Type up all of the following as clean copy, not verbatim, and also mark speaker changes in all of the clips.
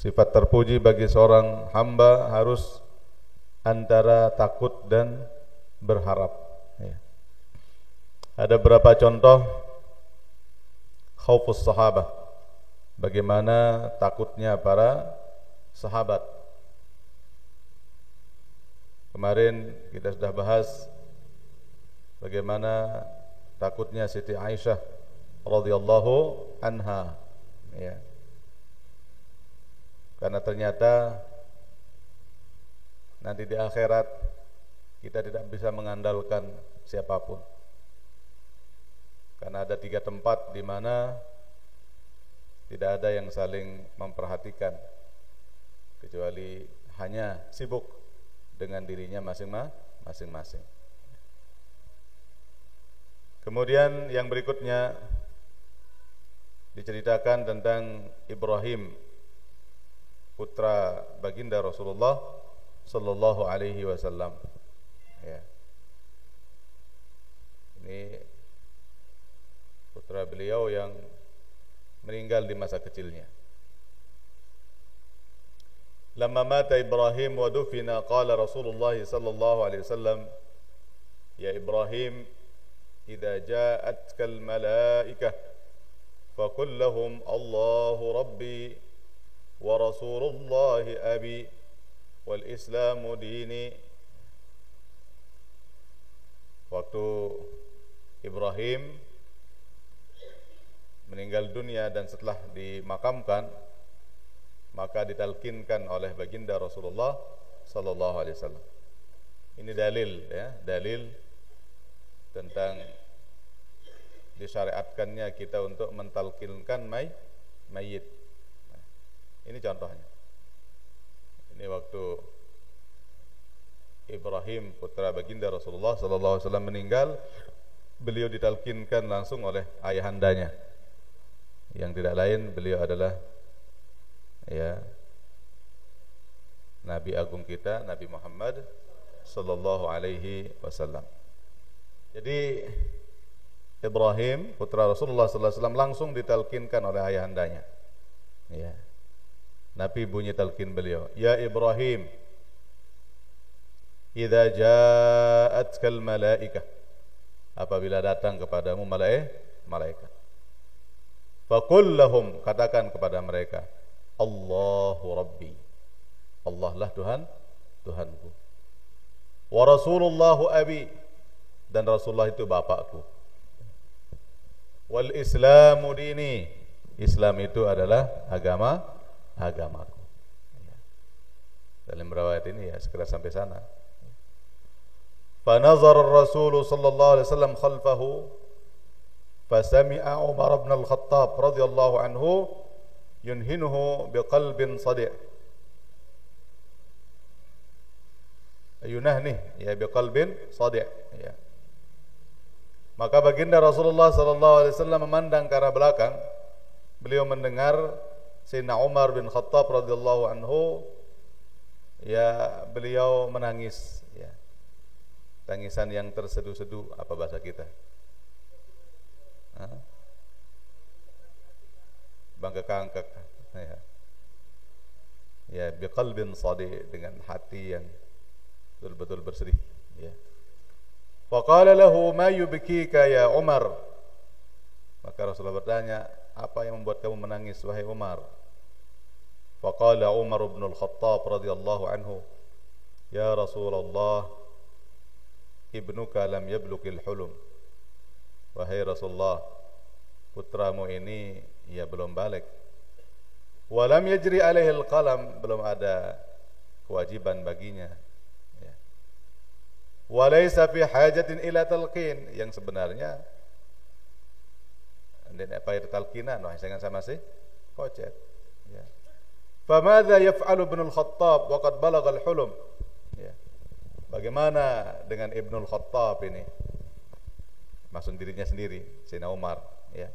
Speaker 1: Sifat terpuji bagi seorang hamba harus antara takut dan berharap. Ya. Ada beberapa contoh khaufus sahabah, bagaimana takutnya para sahabat. Kemarin kita sudah bahas bagaimana takutnya Siti Aisyah radhiyallahu anha, ya. Karena ternyata nanti di akhirat kita tidak bisa mengandalkan siapapun. Karena ada 3 tempat di mana tidak ada yang saling memperhatikan, kecuali hanya sibuk dengan dirinya masing-masing. Kemudian yang berikutnya diceritakan tentang Ibrahim, putra baginda Rasulullah sallallahu alaihi wasallam. Ya. Ini putra beliau yang meninggal di masa kecilnya. Lamma mata Ibrahim wa dufina qala Rasulullah sallallahu alaihi wasallam, ya Ibrahim, idza ja'atka al-malaikah faqul lahum Allahu rabbi wa rasulullah abi wal islamu dini. Waktu Ibrahim meninggal dunia dan setelah dimakamkan, maka ditalkinkan oleh baginda Rasulullah sallallahu alaihi wasallam. Ini dalil, ya, dalil tentang disyariatkannya kita untuk mentalkinkan mayit. Ini contohnya. Ini waktu Ibrahim putra baginda Rasulullah sallallahu alaihi wasallam meninggal, beliau ditalkinkan langsung oleh ayahandanya. Yang tidak lain beliau adalah, ya, Nabi agung kita, Nabi Muhammad sallallahu alaihi wasallam. Jadi Ibrahim putra Rasulullah sallallahu alaihi wasallam langsung ditalkinkan oleh ayahandanya. Ya. Nabi bunyi talqin beliau, ya Ibrahim, idza ja'atkal malaikah, apabila datang kepadamu malaikat, faqul lahum, katakan kepada mereka, Allahu Rabbi, Allah lah Tuhanku, wa Rasulullahu abi, dan Rasulullah itu bapakku, wal Islamu dini, Islam itu adalah agamaku. Dalam riwayat ini ya sekedar sampai sana. Fa nazara ar-rasul sallallahu alaihi wasallam khalfahu fasami'a Umar ibn al-Khattab radhiyallahu anhu yunhinuhu biqalbin sadi'. Yunahnih, ya, biqalbin sadi', ya. Maka baginda Rasulullah sallallahu alaihi wasallam memandang ke arah belakang, beliau mendengar Sayyidina Umar bin Khattab radhiyallahu anhu, ya, beliau menangis, ya. Tangisan yang terseduh-seduh, apa bahasa kita? Bangkak-angkak, ya. Ya, biqalbin sadi', dengan hati yang betul-betul bersedih, ya. Faqala lahu ma yubkika ya Umar. Maka Rasulullah bertanya, apa yang membuat kamu menangis wahai Umar? Faqala Umar bin al-Khattab radhiyallahu anhu, ya Rasulullah, ibnuka lam yablugil hulum. Wahai Rasulullah, putramu ini ya belum balik. Wa lam yajri alaihi al-qalam, belum ada kewajiban baginya, ya. Wa laysa fi hajatin ila talqin, yang sebenarnya dan apa itu talqinan, wah jangan sama si kocet, ya. Famadza yaf'alu ibn al-Khattab wa qad balagha al-hulum, ya. Bagaimana dengan Ibnu al-Khattab ini? Maksud dirinya sendiri, Sayyidina Umar, ya.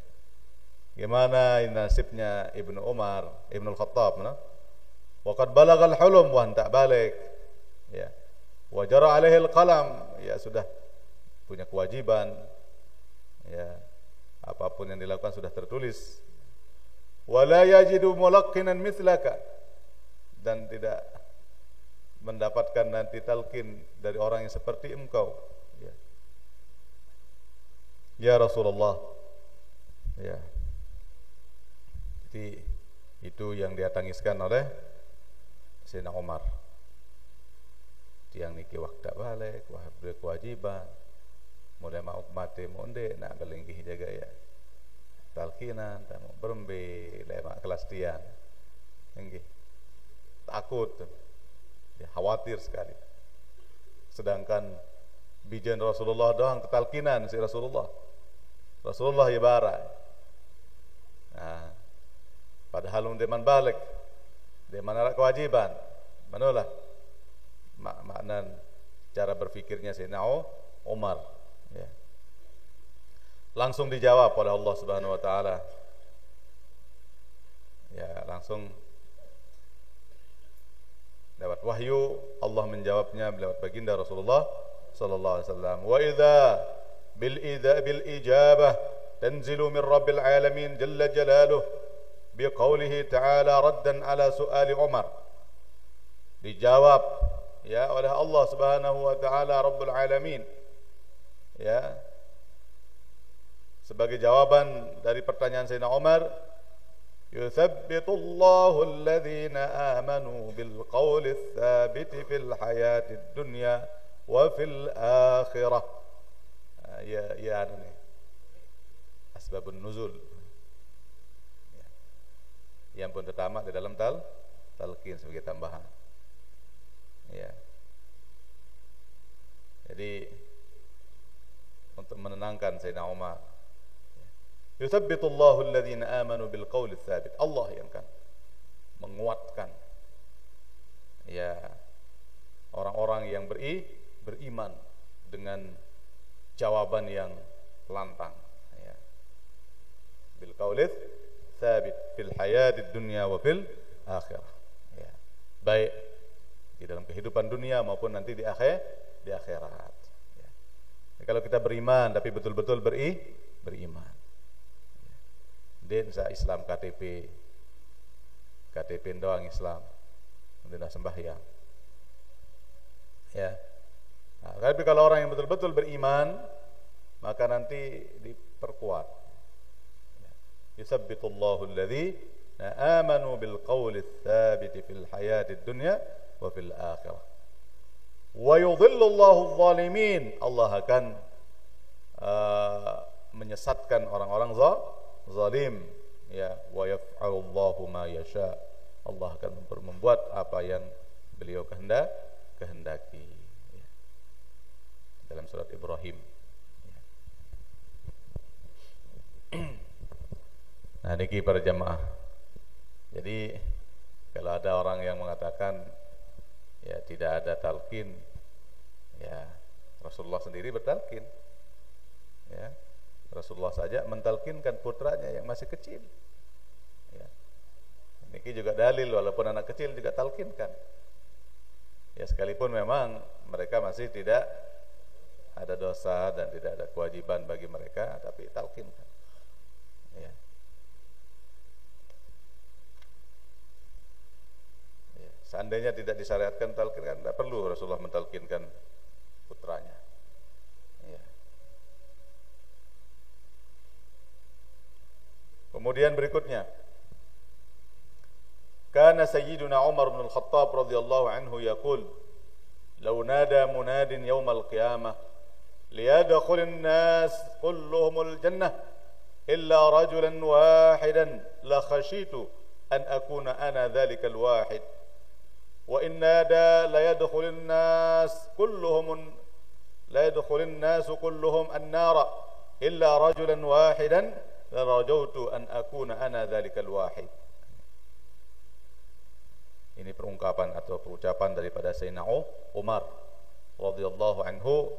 Speaker 1: Gimana nasibnya Ibnu Umar, Ibnu al-Khattab, no? Wa qad balagha al-hulum, wa anta balik, ya. Wa jara alaihi al-qalam, ya, sudah punya kewajiban, ya. Apapun yang dilakukan sudah tertulis. Wala yajidu mulaqqinan mithlaka, dan tidak mendapatkan nanti talqin dari orang yang seperti engkau. Ya, ya Rasulullah. Ya. Jadi itu yang dia tangiskan oleh Sayyidina Umar. Tiang niki waktu balik, kewajiban. Mulai mau mati monde nak berlinggih jaga ya. Talqinan, tamu berembe, lemak kelas tiang. Nggih. Takut. Ya, khawatir sekali. Sedangkan bijan Rasulullah doang ketalkinan si Rasulullah. Rasulullah ibarat. Nah, padahal deman balik, deman ada kewajiban. Manalah makna cara berfikirnya Sayyidina Umar. Ya. Langsung dijawab oleh Allah Subhanahu Wa Taala. Ya, langsung lewat wahyu Allah menjawabnya lewat baginda Rasulullah sallallahu alaihi wasallam. Wa idza bil ijabah tanzilu min rabbil alamin jalla jalaluhu biqaulihi ta'ala raddan ala su'ali Umar. Dijawab ya oleh Allah Subhanahu wa taala Rabbul alamin. Ya. Sebagai jawaban dari pertanyaan Sayyidina Umar, yuthabbitullahu alladhina amanu bil qawli tsabiti fil hayatid dunya wa fil akhirah. Ya ini asbabun nuzul. Ya. Yang pun tertamak di dalam talqin sebagai tambahan. Ya. Jadi untuk menenangkan Sayyidina Umar, yuthabbitullahu alladhina amanu bil qawli tsabit. Allah yang kan menguatkan ya orang-orang yang beriman dengan jawaban yang lantang ya. Bil qawli tsabit fil hayatid dunya wa fil akhirah. Ya. Baik di dalam kehidupan dunia maupun nanti di akhirat. Ya. Jadi kalau kita beriman tapi betul-betul beriman. Densa Islam KTP doang Islam, kemudian sembahyang. Ya. Nah, tapi kalau orang yang betul-betul beriman, maka nanti diperkuat. Ya. Yusabbitullahu alladhina amanu bil qawli tsabiti fil hayatid dunya wa fil akhirah. Wa yudhillullahu adh-dhalimin. Allah akan menyesatkan orang-orang zalim ya, wa yaf'alullahu ma yasha. Allah akan membuat apa yang beliau kehendaki ya. Dalam surat Ibrahim ya. Nah niki para jamaah, jadi kalau ada orang yang mengatakan ya tidak ada talqin, ya Rasulullah sendiri bertalqin ya. Rasulullah saja mentalkinkan putranya yang masih kecil. Ya. Ini juga dalil walaupun anak kecil juga talkinkan. Ya sekalipun memang mereka masih tidak ada dosa dan tidak ada kewajiban bagi mereka, tapi talkinkan. Ya. Ya. Seandainya tidak disyariatkan talkinkan, tidak perlu Rasulullah mentalkinkan putranya. Kemudian berikutnya, kana sayyiduna Umar bin Al-Khattab radhiyallahu anhu yaqul, "Law nada munadin yawm al-qiyamah liyadkhul an-nas kulluhum al-jannah illa rajulan wahidan la khashitu an akuna ana dhalika al-wahid wa in nada la yadkhul an-nas kulluhum an-nara illa rajulan wahidan la rajautu an akuna ana dzalikal wahid." Ini perungkapan atau perucapan daripada Sayyidina Umar radhiyallahu anhu,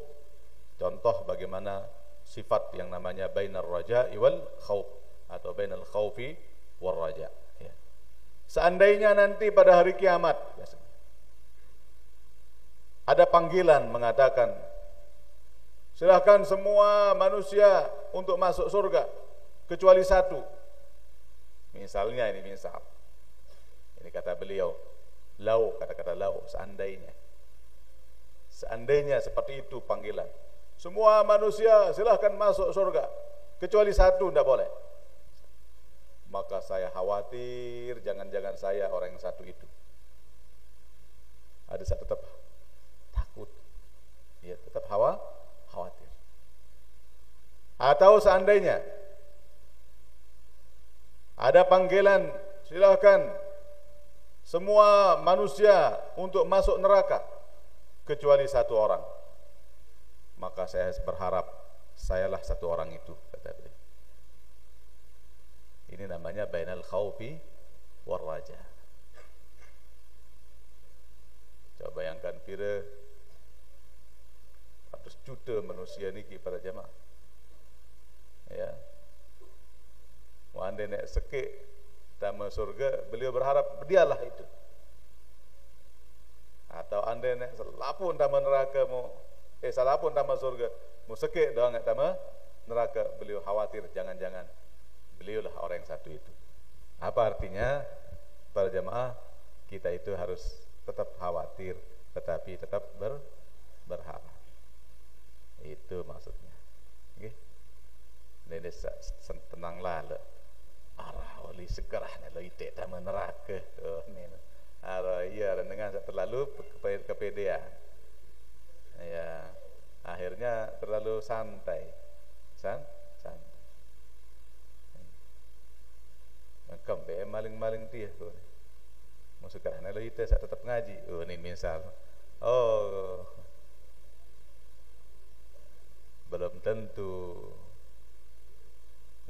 Speaker 1: contoh bagaimana sifat yang namanya bainar raja'i wal khauf atau bainal khaufi war raja ya. Seandainya nanti pada hari kiamat ada panggilan mengatakan silahkan semua manusia untuk masuk surga kecuali satu. Misalnya ini kata beliau, Lau, kata-kata lau, seandainya. Seandainya seperti itu panggilan. Semua manusia silahkan masuk surga, kecuali satu tidak boleh. Maka saya khawatir, jangan-jangan saya orang yang satu itu. Ada saya tetap takut, ya tetap khawatir. Atau seandainya ada panggilan, silahkan semua manusia untuk masuk neraka, kecuali satu orang. Maka saya berharap sayalah satu orang itu, kata beliau. Ini namanya bainal khaufi war raja. Coba bayangkan kira 100 juta manusia ni para jemaah. Ya. Wanda nak sekik tama surga, beliau berharap dialah itu. Atau anda nak selapun tama neraka selapun tama surga, mau sekik doang nak tama neraka, beliau khawatir jangan-jangan beliaulah orang yang satu itu. Apa artinya? Para jemaah, kita itu harus tetap khawatir, tetapi tetap berharap. Itu maksudnya. Okay? Ini tenanglah le. Arah oli segerah ni lo itik tama neraka. Oh ni. Arah iya dengan terlalu kepedean. Ya, akhirnya terlalu santai. Santai. Kembe maling-maling dia tu. Masuk kerana lo itik saya tetap ngaji. Oh ni misal. Oh. Belum tentu.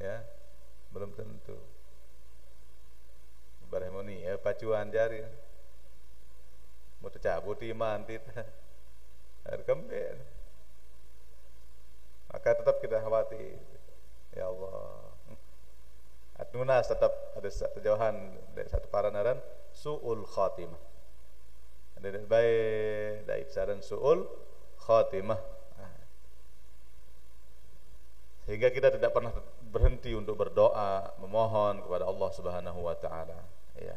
Speaker 1: Ya. Belum tentu. Baremoni ya pacuan jari. Mau tercabut iman kita. Kembali. Maka tetap kita khawatir. Ya Allah. Atnunas tetap ada terjauhan dari satu paranaran su'ul khatimah. Ada baik dari saran su'ul khatimah. Sehingga kita tidak pernah berhenti untuk berdoa, memohon kepada Allah Subhanahu wa taala, ya.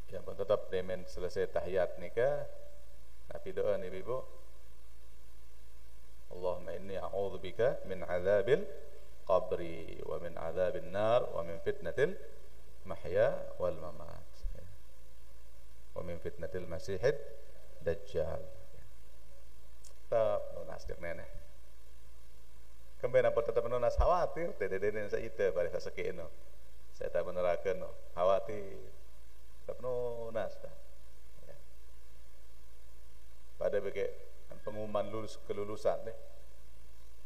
Speaker 1: Ya, pun tetap demen selesai tahiyat nikah, tapi doa ni Ibu. Allahumma inni a'udzubika min adzabil qabri wa min adzabin nar wa min fitnatil mahya wal mamat. Wa min fitnatil masihid dajjal. Tak nunas dek nenek. Kembali apa tetap nunas khawatir. Dede-dede saya itu pada saya sekino. Saya tak menerakan no. Khawatir. Tetap nunas dah. Ya. Pada bagai pengumuman lulus kelulusan deh.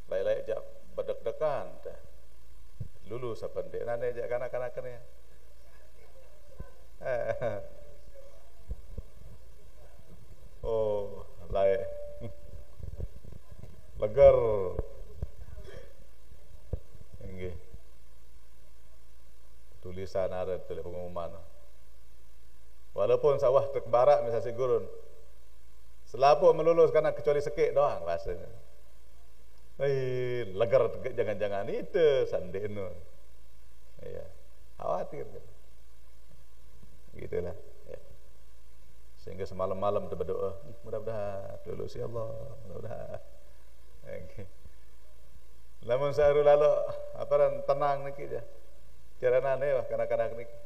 Speaker 1: Lai-lai jak berdek-dekan dah. Lulus apa dek? Nane jak kanak-kanak ni. Oh, lain. Legar. Nggih. Tulisan ada tulis pengumuman. Walaupun sawah terbarak misalnya si gurun. Selaput melulus karena kecuali sekik doang rasanya. Legar jangan-jangan itu sandeno. Iya. Khawatir. Gitulah. Sehingga semalam-malam kita berdoa, mudah-mudahan lulus ya Allah, mudah-mudahan. Okay. Lamun sahru lalu apa tenang niki je. Carana ni lah kanak-kanak niki.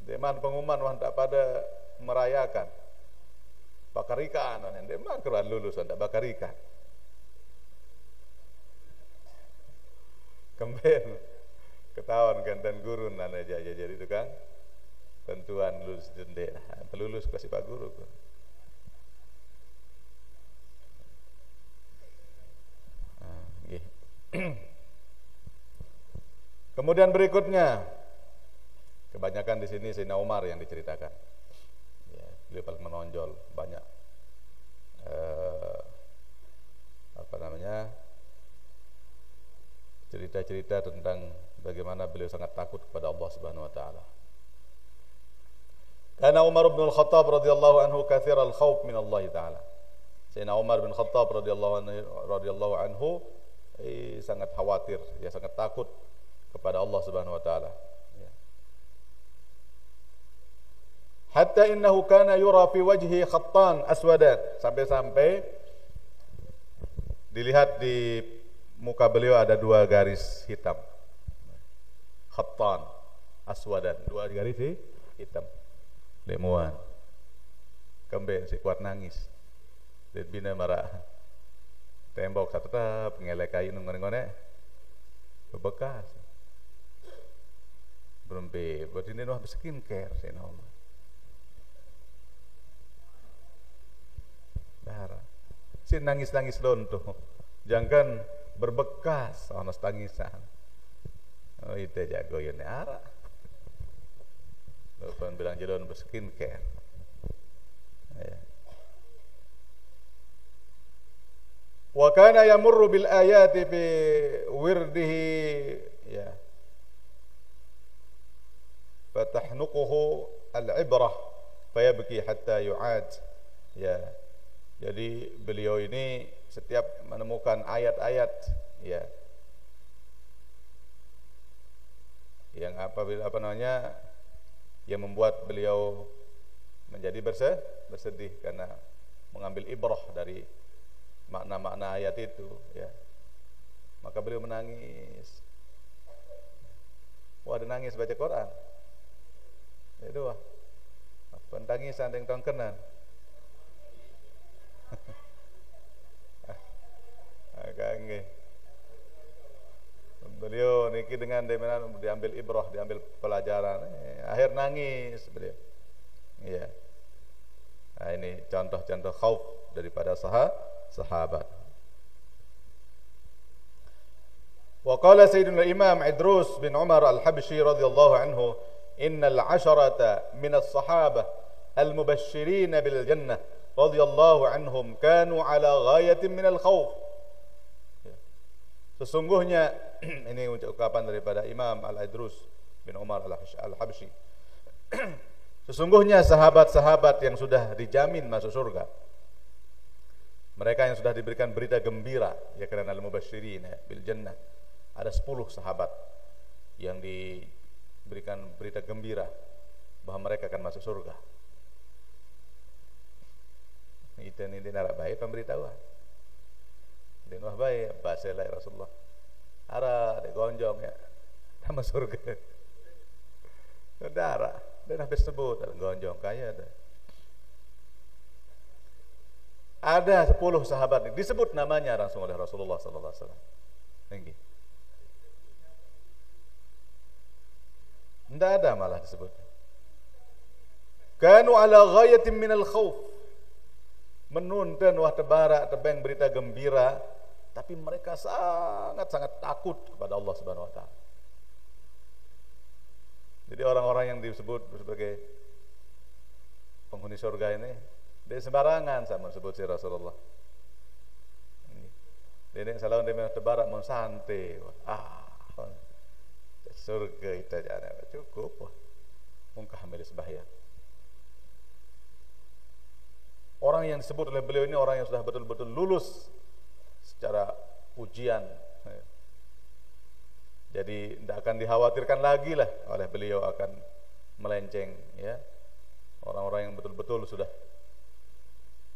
Speaker 1: Deman pengumuman wah tak pada merayakan. Bakarikan wah deman keluar lulus wah tak bakarikan. Kemben ketahuan gantan guru nana jadi itu kan. Tentuan lulus dendek, pelulus kasih pak guru. Kemudian berikutnya, kebanyakan di sini Sayyidina Umar yang diceritakan. Ya, beliau paling menonjol banyak. Cerita-cerita tentang bagaimana beliau sangat takut kepada Allah Subhanahu Wa Taala. Karena Umar bin Khattab radhiyallahu anhu kathir al-khawf min Allah Taala. Sayyidina Umar bin Khattab radhiyallahu anhu sangat khawatir, ya sangat takut kepada Allah Subhanahu wa taala. Ya. Hatta innahu kana yura fi wajhi khattan aswadan, sampai-sampai dilihat di muka beliau ada 2 garis hitam. Khattan aswadan, 2 garis hitam. Lemuan. Kemben si kuat nangis. Dan bina marah. Tembok satu tetap ngelekai ngone-ngone bebekas. Berembe, buat ini noh skincare sih nama. Darah. Si nangis-nangis lonto. Jangan berbekas ono tangisan. Oh itu jago yone ara. Lupa bilang jelon skincare. Ya. Wa kana yamurru bil ayati fi wirdihi ya fatahnuquhu al-ibrah fayabki hatta yu'ad ya. Jadi beliau ini setiap menemukan ayat-ayat ya yang apa namanya yang membuat beliau menjadi bersedih karena mengambil ibrah dari makna-makna ayat itu ya. Maka beliau menangis. Wah, ada nangis baca Quran. Itu wah. Pentangisan yang tongkenan. Agak beliau niki dengan diambil ibrah, diambil pelajaran. Akhir nangis beliau. Iya. Nah, ini contoh-contoh khauf daripada sahabat. Wa qala sayyidina Imam Idrus bin Umar al-Habsyi radhiyallahu anhu, innal 'asharata min as-sahabah al-mubashshirin bil jannah radhiyallahu anhum kanu ala ghayatin min al-khauf. Sesungguhnya ini ungkapan daripada Imam Al-Idrus bin Umar Al-Habsyi. Sesungguhnya sahabat-sahabat yang sudah dijamin masuk surga, mereka yang sudah diberikan berita gembira ya karena al-mubasysyirin bil jannah, ada 10 sahabat yang diberikan berita gembira bahwa mereka akan masuk surga. Itu ini nara baik pemberitahuan. Dan wah baik bahasa la Rasulullah. Ara de gonjong ya. Sama surga. Saudara, dan habis sebut gonjong kaya ada. Ada 10 sahabat disebut namanya langsung oleh Rasulullah sallallahu alaihi wasallam. Tinggi. Tidak ada malah disebut. Kanu ala ghayatin minal khauf. Menuntun wah tebarak tebeng berita gembira, tapi mereka sangat-sangat takut kepada Allah Subhanahu wa taala. Jadi orang-orang yang disebut sebagai penghuni surga ini dia sembarangan sama sebut si Rasulullah. Dia salah dia tebarak mun santai. Surga itu aja cukup. Mungkah ambil sembahyang. Orang yang disebut oleh beliau ini orang yang sudah betul-betul lulus secara ujian. Jadi tidak akan dikhawatirkan lagi lah oleh beliau akan melenceng ya. Orang-orang yang betul-betul sudah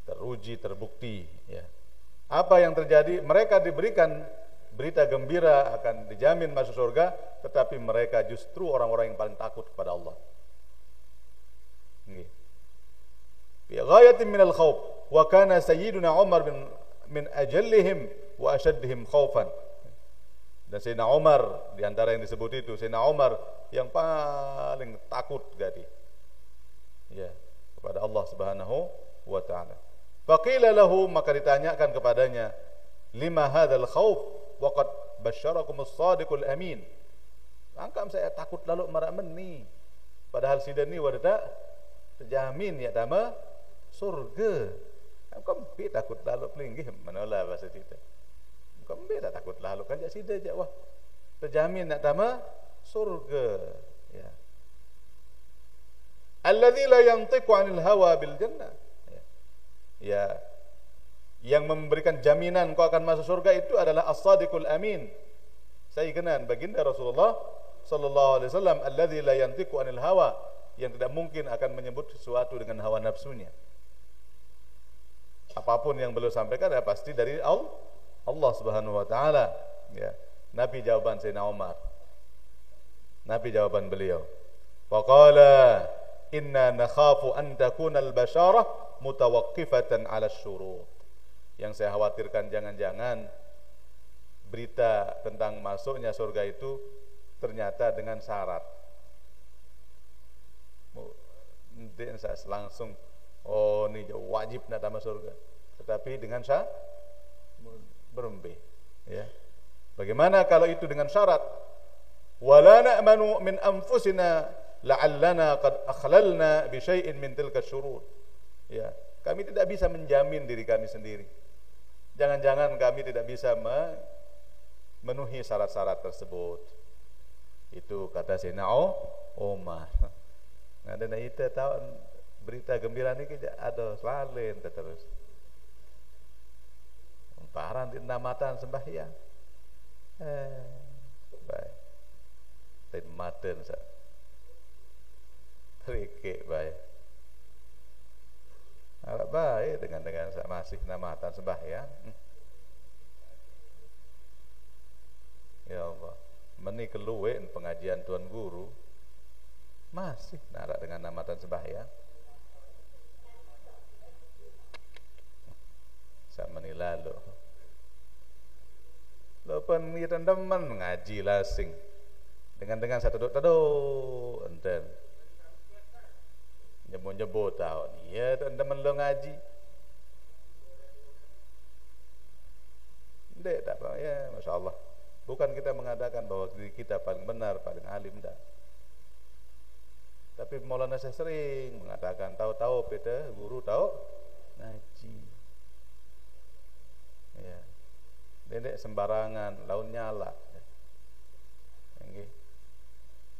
Speaker 1: teruji, terbukti ya. Apa yang terjadi? Mereka diberikan berita gembira akan dijamin masuk surga, tetapi mereka justru orang-orang yang paling takut kepada Allah. Nggih. Bi ghayatin minal khauf wa kana sayyiduna Umar min ajallihim wa ashaddihim khaufan. Dan Sayyidina Umar di antara yang disebut itu Sayyidina Umar yang paling takut gadi. Ya, kepada Allah Subhanahu wa taala. Faqila lahu, maka ditanyakan kepadanya, lima hadzal khauf wa qad basyarakumus shadiqul amin. Angkam saya takut lalu marak meni. Padahal sidani wadata terjamin ya tama surga. Angkam pi takut lalu pelinggih manola bahasa kita. Angkam pi takut lalu kan jak sida jak wah. Terjamin nak tama surga ya. Alladzi la yantiqu 'anil hawa bil jannah. Ya. yang memberikan jaminan kau akan masuk surga itu adalah as-sadiqul amin. Sayyidina baginda Rasulullah sallallahu alaihi wasallam alladzi la yantiqu anil hawa, yang tidak mungkin akan menyebut sesuatu dengan hawa nafsunya. Apapun yang beliau sampaikan adalah pasti dari Allah Subhanahu wa taala, ya. Nabi jawaban Sayyidina Umar. Nabi jawaban beliau. Faqala inna nakhafu an takuna al-basyarah mutawaqqifatan 'ala asy-syurut. Yang saya khawatirkan jangan-jangan berita tentang masuknya surga itu ternyata dengan syarat. Nanti saya langsung, oh ini wajib nak masuk surga. Tetapi dengan syarat berembe, ya. Bagaimana kalau itu dengan syarat? Wala na'manu min anfusina la'allana qad akhlalna bi syai'in min tilka syurut. Ya, kami tidak bisa menjamin diri kami sendiri. Jangan-jangan kami tidak bisa memenuhi syarat-syarat tersebut. Itu kata Sayyidina Umar. Nah, dan kita tahu berita gembira ini ada selalu terus. Parah di namatan sembahyang. Baik. Tin maten sa. Trike baik. Harap baik dengan masih namatan sembahyang. Ya Allah, meni keluwe pengajian tuan guru masih narak dengan namatan sembahyang. Sama ni lalu. Lepas kita teman mengaji lasing dengan satu dok enten nyebut tahun ya teman lo ngaji dek tak apa ya, masya Allah. Bukan kita mengatakan bahwa diri kita paling benar, paling alim dah. Tapi Maulana saya sering mengatakan tahu-tahu beda guru tahu ngaji. Ya. Dedek sembarangan, laun nyala.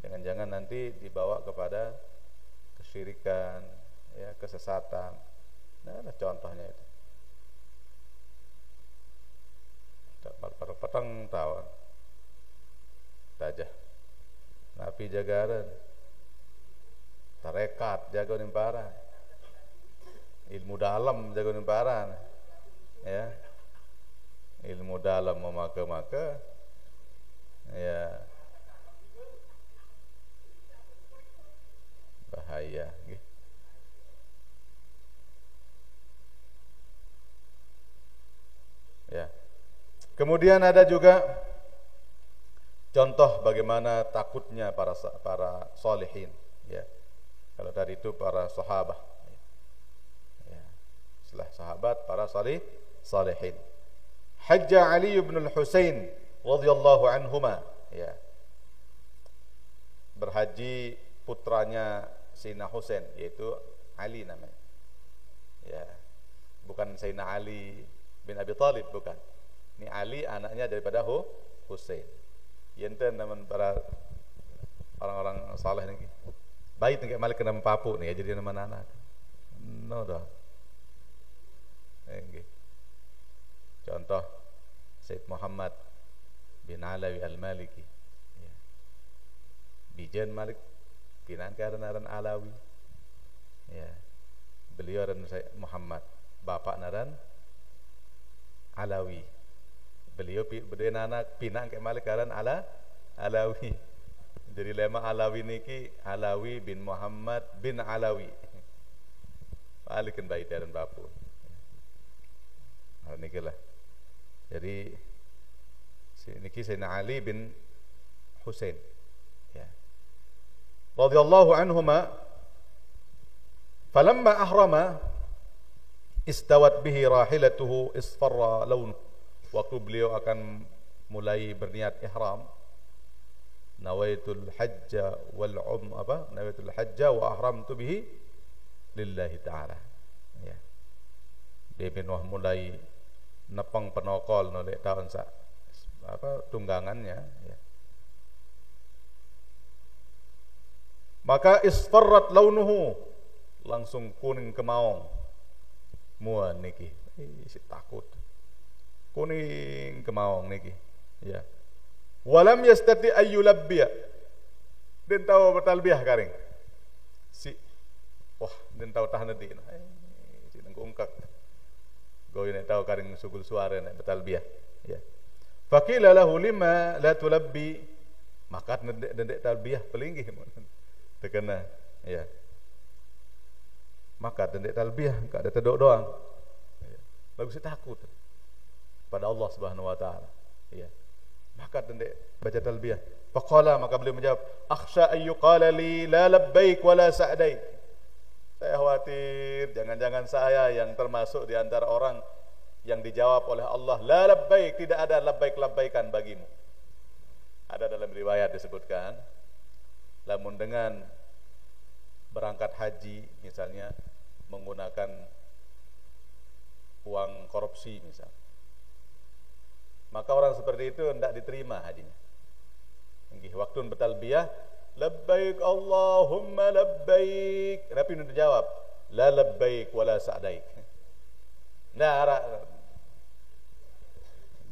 Speaker 1: Jangan-jangan nanti dibawa kepada kesyirikan, ya, kesesatan. Nah, contohnya itu. Petang tahun. Tajah. Napi jagaran. Tarekat jago nimpara. Ilmu dalam jago nimpara. Ya. Ilmu dalam memaka-maka, ya, bahaya. Ya. Kemudian ada juga contoh bagaimana takutnya para salihin. Ya. Kalau tadi itu para sahabat. Ya. Setelah sahabat para salihin. Hajja Ali bin al-Husain radhiyallahu anhuma, ya. Berhaji putranya Sayyidina Husain, yaitu Ali namanya. Ya. Bukan Sayyidina Ali bin Abi Thalib, bukan. Ini Ali anaknya daripada Husain. Yenten nama para orang-orang saleh ni. Baik ni malik kena papu ni jadi nama anak. No dah. Okay. Contoh Sayyid Muhammad bin Alawi Al-Maliki, ya. Bijan Malik pinangkaran Alawi, ya. Beliau dan Sayyid Muhammad bapak naran Alawi. Beliau berdua anak pinang ke Malik karan Alawi. Jadi lema Alawi niki Alawi bin Muhammad bin Alawi. Malikin bayi dan bapu. Nah, nikilah. Jadi niki Sayyidina Ali bin Husain, ya. Radhiyallahu anhuma, falamma ahrama istawat bihi rahilatuhu isfarra laun. Waktu beliau akan mulai berniat ihram, nawaitul hajja wal nawaitul hajja wa ahramtu bihi lillahi ta'ala, ya. Dia bin mulai nepang penokol nolek tahun tunggangannya, ya. Maka isfarrat launuhu, langsung kuning kemaung muan niki Si takut. Kuning kemaung niki. Ya. Walam yastati ayyulabbiya. Den tahu bertalbiyah karing. Den tahu tahan di. Si nengkungkak. Goy nek tahu karing sugul suara nek bertalbiyah. Ya. Faqila lahu lima la tulabbi. Maka dendek talbiyah pelinggih mun. Tekena. Ya. Maka dendek talbiyah enggak ada tedok doang. Ya. Lagu si takut pada Allah Subhanahu wa taala. Ya. Maka dendek baca talbiyah. Faqala, maka beliau menjawab, akhsha an yuqala li la labbaik wala sa'daik. Saya khawatir jangan-jangan saya yang termasuk di antara orang yang dijawab oleh Allah, la labbaik, tidak ada labbaik-labbaikan bagimu. Ada dalam riwayat disebutkan, lamun dengan berangkat haji misalnya menggunakan uang korupsi misal, maka orang seperti itu hendak diterima hajinya. Waktu bertalbiyah, labbaik Allahumma labbaik, Nabi itu jawab, la labbaik wala sa'daik.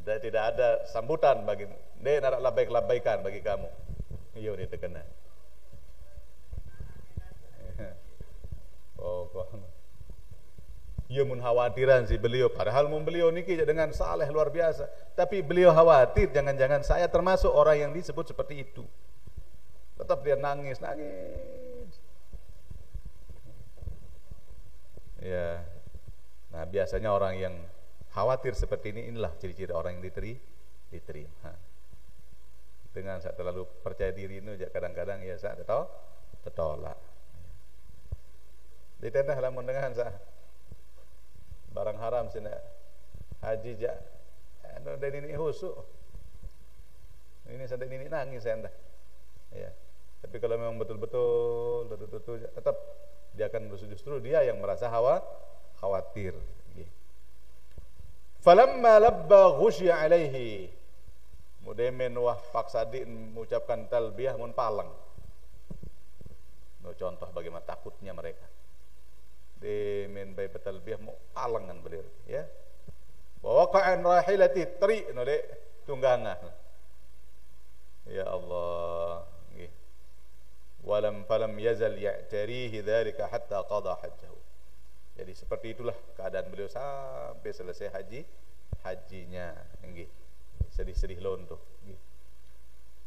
Speaker 1: Tidak ada sambutan bagi, dia narak labbaik-labbaikan bagi kamu. Iya dia terkena. Oh, ia mun khawatiran si beliau, padahal mun beliau niki dengan saleh luar biasa, tapi beliau khawatir jangan-jangan saya termasuk orang yang disebut seperti itu. Tetap dia nangis. Ya. Nah, biasanya orang yang khawatir seperti ini, inilah ciri-ciri orang yang diterima. Dengan saya terlalu percaya diri itu kadang-kadang ya saya tertolak. Ditendah lamun dengan saya barang haram sini haji jak dari ini husuk ini sampai ini nangis saya dah ya. Tapi kalau memang betul-betul tetap dia akan justru dia yang merasa khawatir. Falamma labba ghusya alaihi, mudemen wah paksa di mengucapkan talbiyah mun palang. No, contoh bagaimana takutnya mereka. Di min bay betalbiyah mau palangan beliau ya. Wa waqa'an rahilati tri nole tunggangan. Ya Allah. Nggih. Falam yazal ya'tarihi dzalika hatta qada hajjahu. Jadi seperti itulah keadaan beliau sampai selesai hajinya nggih. Sedih-sedih lontoh nggih.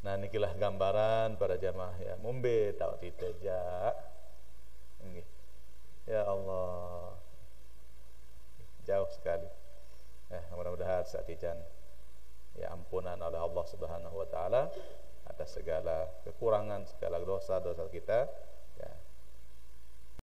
Speaker 1: Nah nikilah gambaran para jamaah ya, mumbe tahu titeja nggih. Ya Allah, jauh sekali. Mudah-mudahan saat ijan ya ampunan oleh Allah Subhanahu wa taala atas segala kekurangan, segala dosa-dosa kita ya.